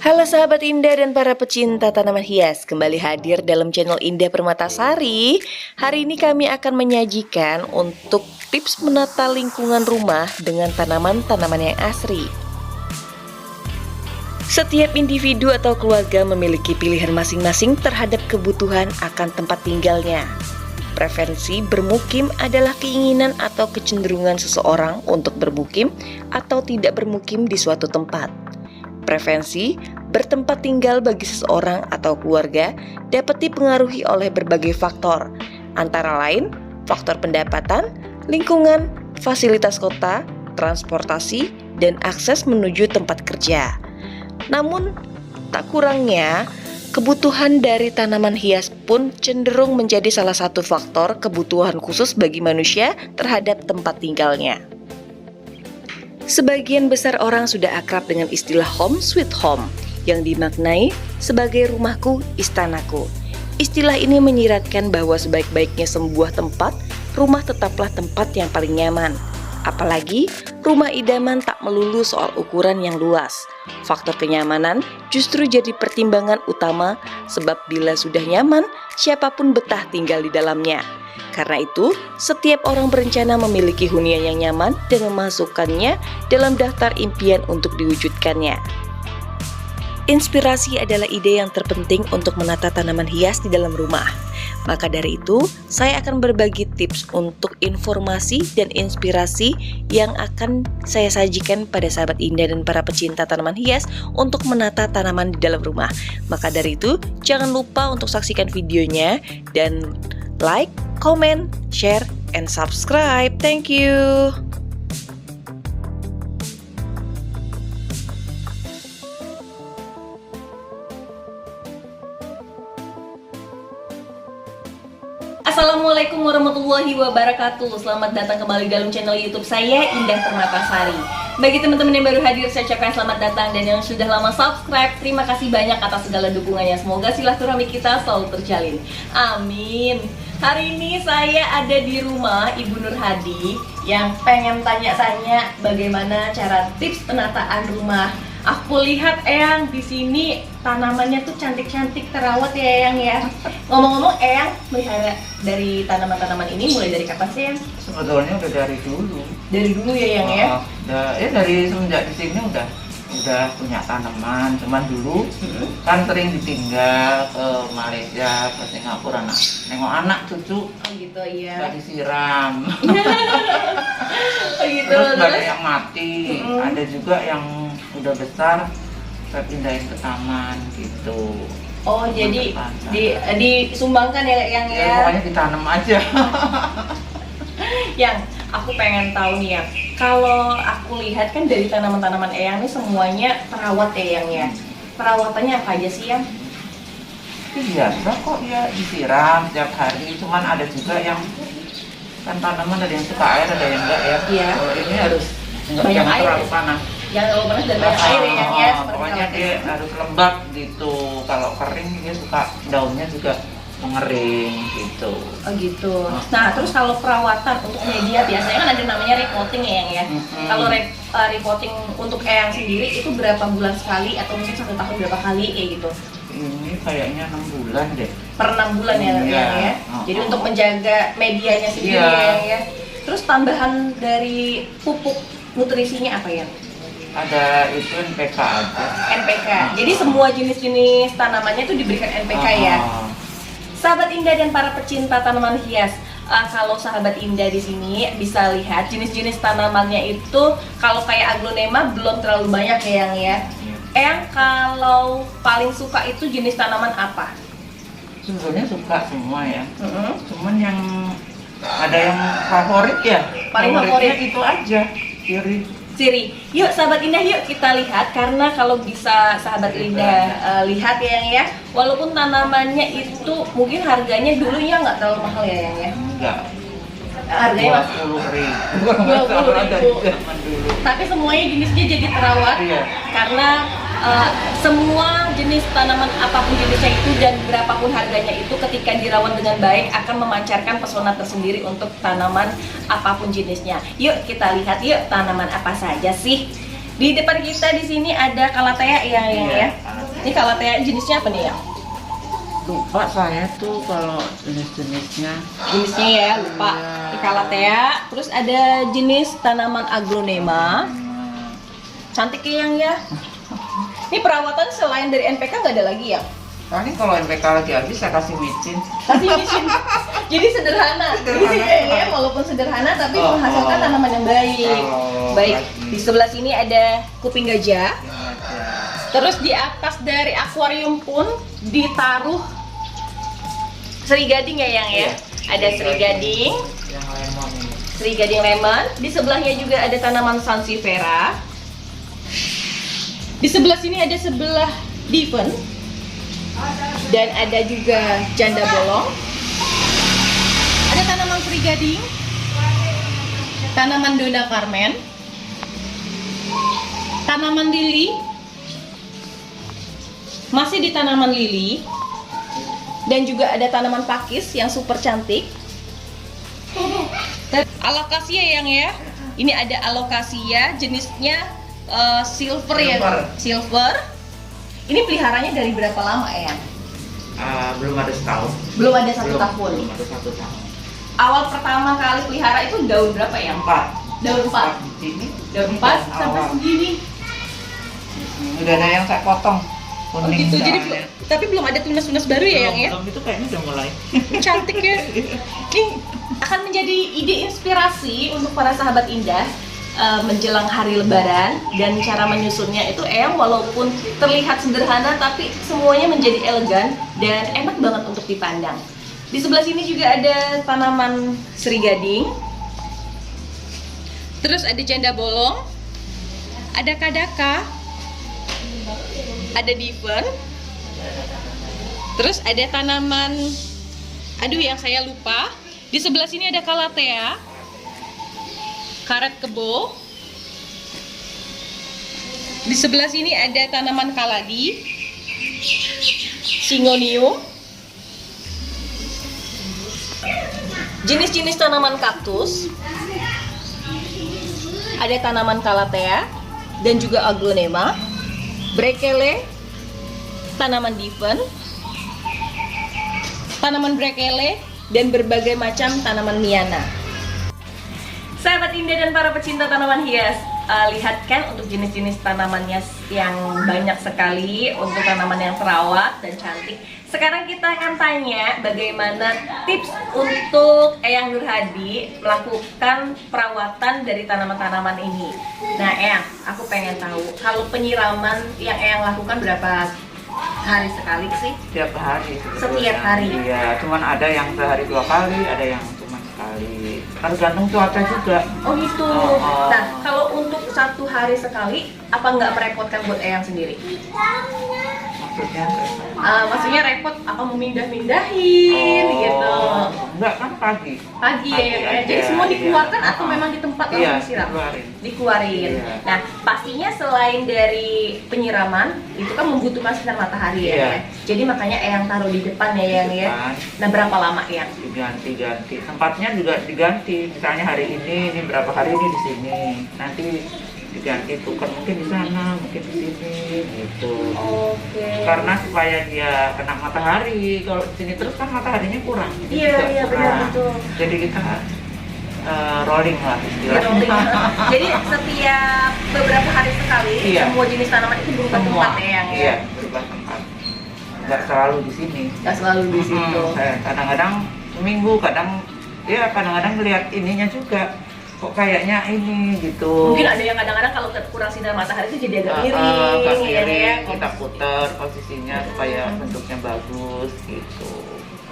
Halo sahabat Indah dan para pecinta tanaman hias, kembali hadir dalam channel Indah Permatasari. Hari ini kami akan menyajikan untuk tips menata lingkungan rumah dengan tanaman-tanaman yang asri. Setiap individu atau keluarga memiliki pilihan masing-masing terhadap kebutuhan akan tempat tinggalnya. Preferensi bermukim adalah keinginan atau kecenderungan seseorang untuk bermukim atau tidak bermukim di suatu tempat. Preferensi bertempat tinggal bagi seseorang atau keluarga dapat dipengaruhi oleh berbagai faktor, antara lain faktor pendapatan, lingkungan, fasilitas kota, transportasi, dan akses menuju tempat kerja. Namun, tak kurangnya, kebutuhan dari tanaman hias pun cenderung menjadi salah satu faktor kebutuhan khusus bagi manusia terhadap tempat tinggalnya. Sebagian besar orang sudah akrab dengan istilah home sweet home yang dimaknai sebagai rumahku, istanaku. Istilah ini menyiratkan bahwa sebaik-baiknya sebuah tempat, rumah tetaplah tempat yang paling nyaman. Apalagi rumah idaman tak melulu soal ukuran yang luas. Faktor kenyamanan justru jadi pertimbangan utama, sebab bila sudah nyaman, siapapun betah tinggal di dalamnya. Karena itu, setiap orang berencana memiliki hunian yang nyaman dan memasukkannya dalam daftar impian untuk diwujudkannya. Inspirasi adalah ide yang terpenting untuk menata tanaman hias di dalam rumah. Maka dari itu, saya akan berbagi tips untuk informasi dan inspirasi yang akan saya sajikan pada sahabat Indah dan para pecinta tanaman hias untuk menata tanaman di dalam rumah. Maka dari itu, jangan lupa untuk saksikan videonya dan like, comment, share, and subscribe. Thank you. Assalamualaikum warahmatullahi wabarakatuh. Selamat datang kembali dalam channel YouTube saya, Indah Permatasari. Bagi teman-teman yang baru hadir, saya ucapkan selamat datang, dan yang sudah lama subscribe, terima kasih banyak atas segala dukungannya. Semoga silaturahmi kita selalu terjalin. Amin. Hari ini saya ada di rumah Ibu Nur Hadi yang pengen tanya-tanya bagaimana cara tips penataan rumah. Aku lihat Eyang di sini tanamannya tuh cantik-cantik, terawat ya Eyang ya. Ngomong-ngomong, Eyang melihara dari tanaman-tanaman ini mulai dari kapan sih Eyang? Sebetulnya udah dari dulu. Dari dulu ya Eyang ya? Dari semenjak di sini udah punya tanaman. Cuman dulu kan sering ditinggal ke Malaysia, ke Singapura, nengok anak cucu. Oh gitu, iya. Nggak disiram. Oh gitu. Terus banyak yang mati. Ada juga yang udah besar, saya pindahin ke taman gitu. Oh jadi disumbangkan ya Eyang ya? Ya pokoknya ditanam aja. Yang aku pengen tahu nih ya, kalau aku lihat kan dari tanaman-tanaman Eyang ini semuanya perawat ya Eyang ya. Perawatannya apa aja sih Yang? Biasa kok ya, disiram setiap hari. Cuman ada juga yang kan tanaman ada yang suka air, ada yang enggak ya. Iya. Kalau ini harus Banyak jangan air. terlalu panas. Jangan terlalu panas dan banyak air ya Yang ya. Pokoknya dia harus lembab gitu. Kalau kering dia suka daunnya juga mengering gitu. Oh gitu. Nah terus kalau perawatan untuk media biasanya kan ada namanya repotting ya Yang ya. Kalau repotting untuk Eyang sendiri itu berapa bulan sekali atau mungkin 1 tahun berapa kali kayak gitu? Ini kayaknya 6 bulan deh. Per 6 bulan ya Yang ya. Jadi untuk menjaga medianya sendiri ya Yang ya. Terus tambahan dari pupuk nutrisinya apa ya? Ada itu NPK aja. NPK. Jadi semua jenis-jenis tanamannya itu diberikan NPK ya. Sahabat Indah dan para pecinta tanaman hias, kalau sahabat Indah di sini bisa lihat jenis-jenis tanamannya itu kalau kayak aglonema belum terlalu banyak ya Yang ya. Eyang kalau paling suka itu jenis tanaman apa? Sebetulnya suka semua ya. Cuman yang ada yang favorit ya. Paling Favoritnya favorit itu aja. Siri. Yuk sahabat Indah, yuk kita lihat, karena kalau bisa sahabat Indah lihat ya Yang ya, walaupun tanamannya itu mungkin harganya dulunya nggak terlalu mahal ya Yang ya. Enggak. Harganya masih 20.000. 20.000. Tapi semuanya jenisnya jadi terawat. Iya. Karena semua jenis tanaman apapun jenisnya itu dan berapapun harganya itu ketika dirawat dengan baik akan memancarkan pesona tersendiri untuk tanaman apapun jenisnya. Yuk kita lihat yuk tanaman apa saja sih Di depan kita di sini ada kalatea ya, Iya, ya. kalatea. Ini kalatea jenisnya apa nih ya? Lupa saya tuh kalau jenis-jenisnya. Jenisnya ya, lupa. Iya. Ini kalatea. Terus ada jenis tanaman aglonema. Cantik ya yang ya. Ini perawatan selain dari NPK nggak ada lagi ya? Paling kalau MPK lagi habis saya kasih micin. Kasih micin. Jadi sederhana. Ya, walaupun sederhana tapi menghasilkan tanaman yang baik. Baik. Di sebelah sini ada kuping gajah. Terus di atas dari akuarium pun ditaruh seri gading ya yang ya. Ada seri gading, Yang lemon ini. seri gading lemon. Di sebelahnya juga ada tanaman sansevieria. Di sebelah sini ada sebelah diven. Dan ada juga janda bolong. Ada tanaman seri gading, tanaman dona Carmen, tanaman lili, masih di tanaman lili, dan juga ada tanaman pakis yang super cantik. Dan alokasia yang ya, ini ada alokasia jenisnya silver ya, silver. Ini peliharanya dari berapa lama ya? Belum ada setahun. Belum ada satu tahun. Belum ada 1 tahun. Awal pertama kali pelihara itu daun berapa ya? 4. Daun 4. Di sini. Daun 4 sampai Awal. segini. Udah ada yang saya potong. Oh Kuning gitu. Jadi soalnya. tapi belum ada tunas-tunas baru ya yang ya? Belum, itu kayaknya udah mulai. Cantik ya. Ini akan menjadi ide inspirasi untuk para sahabat indah menjelang hari Lebaran, dan cara menyusunnya itu walaupun terlihat sederhana tapi semuanya menjadi elegan dan enak banget untuk dipandang. Di sebelah sini juga ada tanaman seri gading. Terus ada janda bolong, ada kadaka, ada diven. Terus ada tanaman, aduh yang saya lupa. Di sebelah sini ada kalatea, karet kebo. Di sebelah sini ada tanaman kaladi, syngonium. Jenis-jenis tanaman kaktus. Ada tanaman kalatea dan juga aglonema, brekele, tanaman diven, tanaman brekele, dan berbagai macam tanaman miana. Sahabat indah dan para pecinta tanaman hias, lihat kan untuk jenis-jenis tanamannya yang banyak sekali, untuk tanaman yang terawat dan cantik. Sekarang kita akan tanya bagaimana tips untuk Eyang Nurhadi melakukan perawatan dari tanaman-tanaman ini. Nah Eyang, aku pengen tahu, kalau penyiraman yang Eyang lakukan berapa hari sekali sih? Setiap hari. Setiap hari? Iya, cuman ada yang sehari 2 kali, ada yang cuma sekali. Tergantung cuaca juga. Oh gitu. Oh. Nah, kalau untuk 1 hari sekali, apa nggak merepotkan buat Eyang sendiri? Maksudnya? Maksudnya repot apa memindah-mindahin gitu. Enggak, kan pagi. Pagi ya, ya. aja, Jadi semua dikeluarkan iya. atau memang di tempat Iya, langsung disiram? dikeluarin. Dikeluarin. Iya. Nah, pastinya selain dari penyiraman, itu kan membutuhkan sinar matahari ya. Iya. Jadi makanya Eyang taruh di depan ya, Yang ya. Depan. Nah, berapa lama ya? Diganti-ganti. Tempatnya juga diganti. Misalnya hari ini berapa hari ini di sini. Nanti diganti tukar, mungkin di sana, mungkin di sini gitu. Oke. Karena supaya dia kena matahari. Kalau di sini terus kan mataharinya kurang. Ini Iya, juga iya, benar, kurang. betul. Jadi kita rolling lah Di istilahnya. rolling. Jadi setiap beberapa hari sekali, Iya. semua jenis tanaman itu berubah tempat ya, Yang ya. Iya, berubah tempat. Nggak selalu di sini. Nggak selalu di situ. Kadang-kadang seminggu, kadang-kadang lihat ininya juga. Kok kayaknya ini gitu. Mungkin ada yang kadang-kadang kalau kurang sinar matahari itu jadi agak miring, Agak ya, miring, ya. kita putar posisinya supaya bentuknya bagus gitu.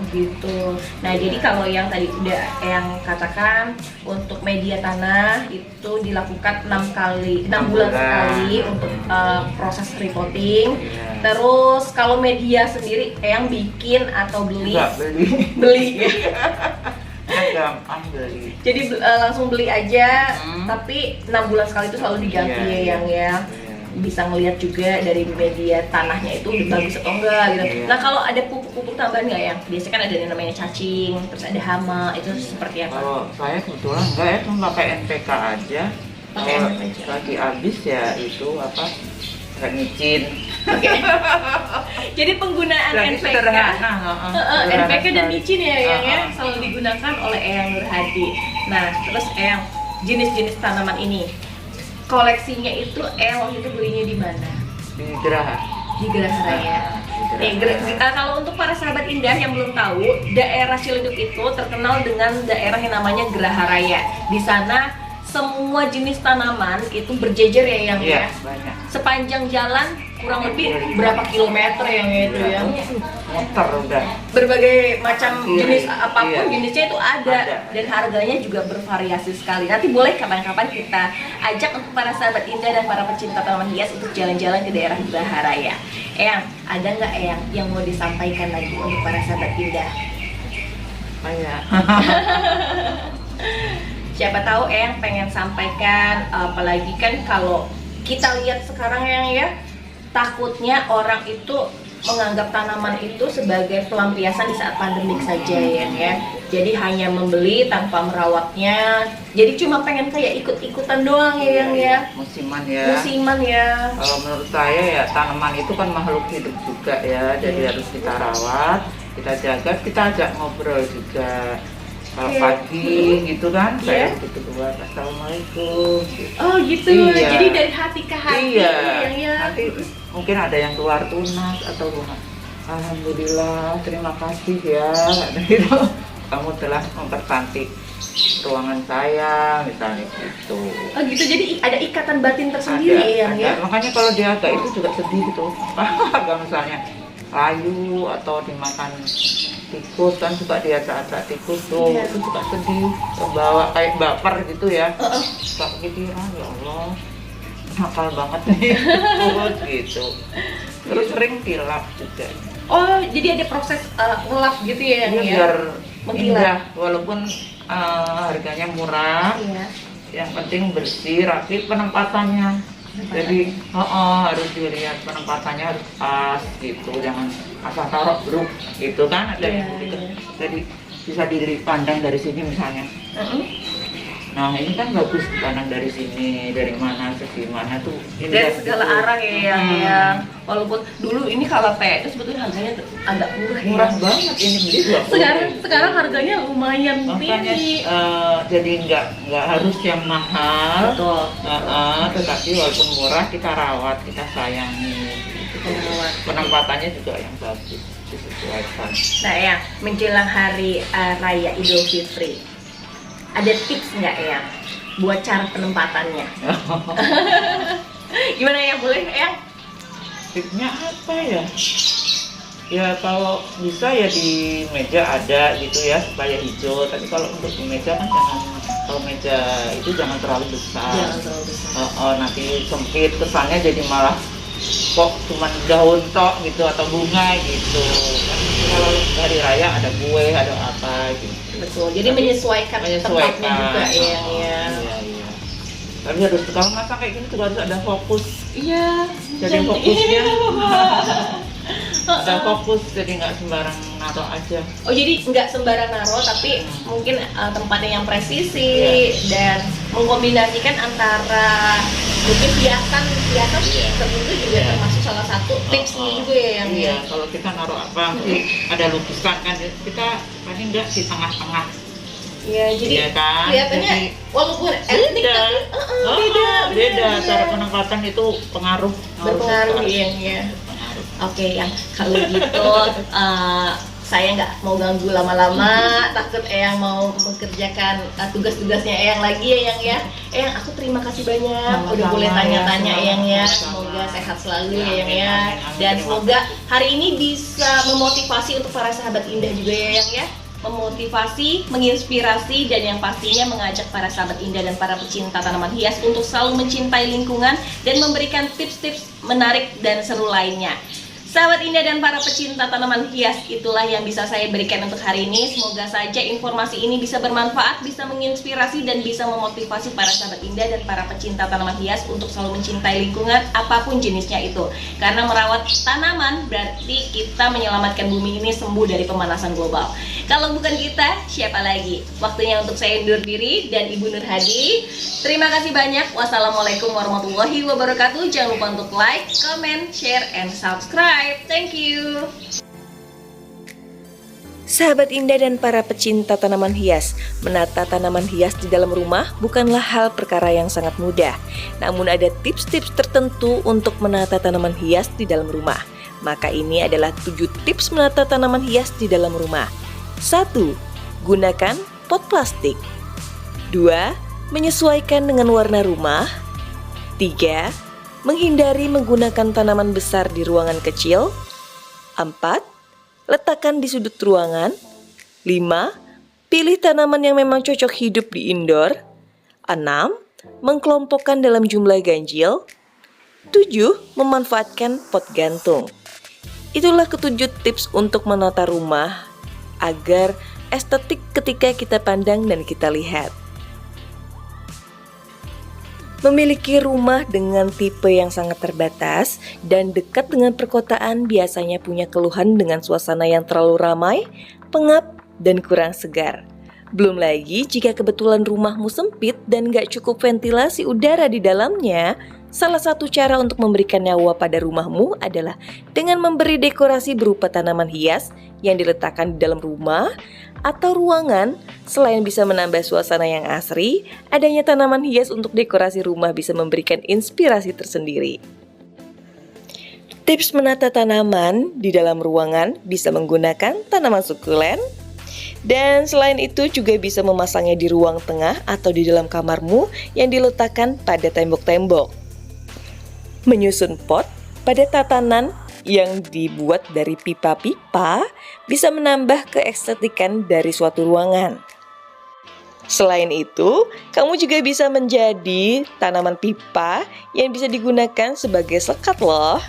Gitu. Nah, jadi kalau yang tadi udah yang katakan untuk media tanah itu dilakukan 6 bulan sekali untuk proses repotting. Iya. Terus kalau media sendiri yang bikin atau beli? Enggak beli. Beli. Gampang beli. Jadi langsung beli aja, Hmm. tapi 6 bulan sekali itu selalu diganti Iya, ya, Yang ya. Iya. Bisa ngelihat juga dari media tanahnya itu bagus atau enggak gitu. Iya. Nah, kalau ada pupuk-pupuk tambahan nggak ya? Biasanya kan ada yang namanya cacing, terus ada hama, itu seperti apa? Kalau saya kebetulan enggak ya, cuma pakai NPK aja. Pakai Kalau ember aja. lagi habis ya itu apa? Nggak nyicin. Oke. Jadi penggunaan Lagi NPK, sederhana, NPK dan sekali. micin ya Eyang ya, Heeh. selalu digunakan oleh Eyang Nurhadi. Nah, terus Eyang, jenis-jenis tanaman ini, koleksinya itu Eyang waktu itu belinya di mana? Di Geraha. Di Geraha Raya. Di Geraha. Kalau untuk para sahabat Indah yang belum tahu, daerah Ciledug itu terkenal dengan daerah yang namanya Geraha Raya. Di sana semua jenis tanaman itu berjejer ya Eyang Iya, ya. banyak. Sepanjang jalan kurang lebih berapa kilometer yang itu ya. Motor udah. Berbagai macam Kiri. jenis apapun Iya. jenisnya itu ada Ada. dan harganya juga bervariasi sekali. Nanti boleh kapan-kapan kita ajak untuk para sahabat Indah dan para pecinta tanaman hias untuk jalan-jalan ke daerah Geraha Raya. Eyang, ada nggak Eyang yang mau disampaikan lagi untuk para sahabat Indah? Banyak. Siapa tahu Eyang pengen sampaikan, apalagi kan kalau kita lihat sekarang Eyang ya, takutnya orang itu menganggap tanaman itu sebagai pelampiasan di saat pandemik saja ya. Jadi hanya membeli tanpa merawatnya. Jadi cuma pengen kayak ikut-ikutan doang ya Yang ya. Musiman ya. Musiman ya. Kalau menurut saya ya tanaman itu kan makhluk hidup juga ya, jadi Iya. harus kita rawat, kita jaga, kita ajak ngobrol juga. Kalau Iya. pagi gitu kan, saya Iya. begitu keluar, assalamualaikum. Gitu. Oh gitu. Iya. Jadi dari hati ke hati Iya. Yang ya. Nanti mungkin ada yang keluar tunas atau rumah. Alhamdulillah, terima kasih ya. Gitu. Kamu telah mempercantik ruangan saya, misalnya gitu. Oh gitu. Jadi ada ikatan batin tersendiri Yang ya. Makanya kalau dia agak itu juga sedih gitu. Agak misalnya layu atau dimakan tikus kan suka dia saat tikus tuh, Iya. itu suka sedih, kebawa kayak baper gitu ya. Suka kepikiran, ya Allah, nakal banget nih tikus gitu. Terus sering kilap juga. Oh jadi ada proses ngelap gitu ya Yang Ini ya. biar Mengkilap. indah, walaupun harganya murah. Iya. Yang penting bersih, rapi penempatannya. Jadi harus dilihat penempatannya harus pas gitu, jangan asal taruh bruk gitu kan ada yang Iya, begitu. iya. Jadi bisa dipandang dari sini misalnya. Nah ini kan bagus dipandang dari sini, dari mana segi mana tuh Dari segala gitu. arah ya yang walaupun dulu ini kalau itu sebetulnya harganya agak murah ya. Murah banget ini beli 20. Sekarang harganya lumayan Makanya tinggi. jadi nggak harus yang mahal. Betul. Tetapi walaupun murah kita rawat, kita sayangi. Gitu. Merawat. Penempatannya juga yang bagus disesuaikan. Nah ya, menjelang hari raya Idul Fitri, ada tips nggak ya buat cara penempatannya? Gimana ya, boleh ya? Tipsnya apa ya? Ya kalau bisa ya di meja ada gitu ya supaya hijau. Tapi kalau untuk di meja kan kalau meja itu jangan terlalu besar. Jangan terlalu besar. Nanti sempit kesannya jadi malah kok cuma daun tok gitu atau bunga gitu. Kan kalau hari raya ada kue, ada apa gitu. Betul. Jadi menyesuaikan tempatnya juga ya. Iya, iya. Tapi harus kalau masak kayak gini juga harus ada fokus. Iya. Jadi fokusnya ada fokus, jadi nggak sembarang naruh aja. Oh jadi nggak sembarang naruh, tapi mungkin tempatnya yang presisi dan mengkombinasikan antara mungkin hiasan tertentu juga Iya. termasuk salah satu tipsnya juga ya yang Iya, kalau kita naruh apa nanti ada lukisan kan kita paling nggak di tengah-tengah. Iya jadi Iya kan? kelihatannya Jadi, walaupun etnik beda. tapi Beda. Cara penempatan itu pengaruh. berpengaruh sekali. ya. Pengaruh. Oke, yang kalau gitu saya nggak mau ganggu lama-lama, takut Eyang mau mengerjakan tugas-tugasnya Eyang lagi ya Yang ya. Eyang, aku terima kasih banyak udah Sama-sama boleh ya, tanya-tanya Eyang ya. sama-sama. Semoga sehat selalu Ya, ya Yang amin, ya. amin, amin. Dan Terima semoga hari ini bisa memotivasi untuk para sahabat Indah juga ya Yang ya. Memotivasi, menginspirasi, dan yang pastinya mengajak para sahabat Indah dan para pecinta tanaman hias untuk selalu mencintai lingkungan dan memberikan tips-tips menarik dan seru lainnya. Sahabat Indah dan para pecinta tanaman hias, itulah yang bisa saya berikan untuk hari ini. Semoga saja informasi ini bisa bermanfaat, bisa menginspirasi dan bisa memotivasi para sahabat Indah dan para pecinta tanaman hias untuk selalu mencintai lingkungan apapun jenisnya itu. Karena merawat tanaman berarti kita menyelamatkan bumi ini sembuh dari pemanasan global. Kalau bukan kita, siapa lagi? Waktunya untuk saya undur diri dan Ibu Nur Hadi. Terima kasih banyak. Wassalamualaikum warahmatullahi wabarakatuh. Jangan lupa untuk like, comment, share, and subscribe. Thank you. Sahabat Indah dan para pecinta tanaman hias, menata tanaman hias di dalam rumah bukanlah hal perkara yang sangat mudah. Namun ada tips-tips tertentu untuk menata tanaman hias di dalam rumah. Maka ini adalah 7 tips menata tanaman hias di dalam rumah. 1. Gunakan pot plastik. 2. Menyesuaikan dengan warna rumah. 3. Menghindari menggunakan tanaman besar di ruangan kecil. 4. Letakkan di sudut ruangan. 5. Pilih tanaman yang memang cocok hidup di indoor. 6. Mengkelompokkan dalam jumlah ganjil. 7. Memanfaatkan pot gantung. Itulah ketujuh tips untuk menata rumah agar estetik ketika kita pandang dan kita lihat. Memiliki rumah dengan tipe yang sangat terbatas dan dekat dengan perkotaan biasanya punya keluhan dengan suasana yang terlalu ramai, pengap, dan kurang segar. Belum lagi jika kebetulan rumahmu sempit dan gak cukup ventilasi udara di dalamnya, salah satu cara untuk memberikan nyawa pada rumahmu adalah dengan memberi dekorasi berupa tanaman hias yang diletakkan di dalam rumah atau ruangan. Selain bisa menambah suasana yang asri, adanya tanaman hias untuk dekorasi rumah bisa memberikan inspirasi tersendiri. Tips menata tanaman di dalam ruangan bisa menggunakan tanaman sukulen. Dan selain itu juga bisa memasangnya di ruang tengah atau di dalam kamarmu yang diletakkan pada tembok-tembok. Menyusun pot pada tatanan yang dibuat dari pipa-pipa bisa menambah keestetikan dari suatu ruangan. Selain itu, kamu juga bisa menjadi tanaman pipa yang bisa digunakan sebagai sekat loh.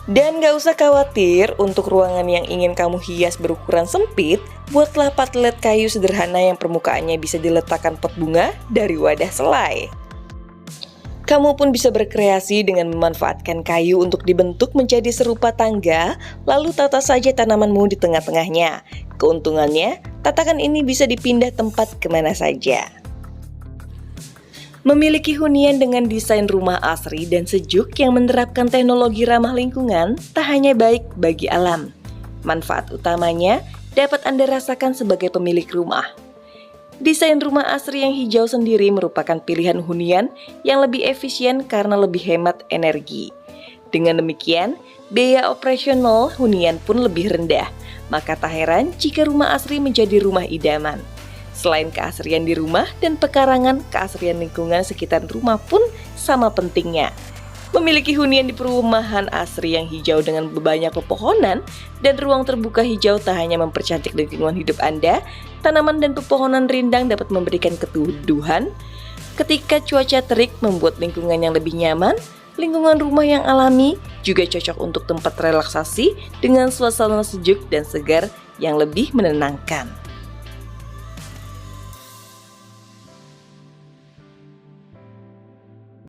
Dan gak usah khawatir untuk ruangan yang ingin kamu hias berukuran sempit, buatlah patlet kayu sederhana yang permukaannya bisa diletakkan pot bunga dari wadah selai. Kamu pun bisa berkreasi dengan memanfaatkan kayu untuk dibentuk menjadi serupa tangga, lalu tata saja tanamanmu di tengah-tengahnya. Keuntungannya, tatakan ini bisa dipindah tempat kemana saja. Memiliki hunian dengan desain rumah asri dan sejuk yang menerapkan teknologi ramah lingkungan tak hanya baik bagi alam. Manfaat utamanya dapat Anda rasakan sebagai pemilik rumah. Desain rumah asri yang hijau sendiri merupakan pilihan hunian yang lebih efisien karena lebih hemat energi. Dengan demikian, biaya operasional hunian pun lebih rendah. Maka tak heran jika rumah asri menjadi rumah idaman. Selain keasrian di rumah dan pekarangan, keasrian lingkungan sekitar rumah pun sama pentingnya. Memiliki hunian di perumahan asri yang hijau dengan banyak pepohonan dan ruang terbuka hijau tak hanya mempercantik lingkungan hidup Anda, tanaman dan pepohonan rindang dapat memberikan keteduhan. Ketika cuaca terik membuat lingkungan yang lebih nyaman, lingkungan rumah yang alami juga cocok untuk tempat relaksasi dengan suasana sejuk dan segar yang lebih menenangkan.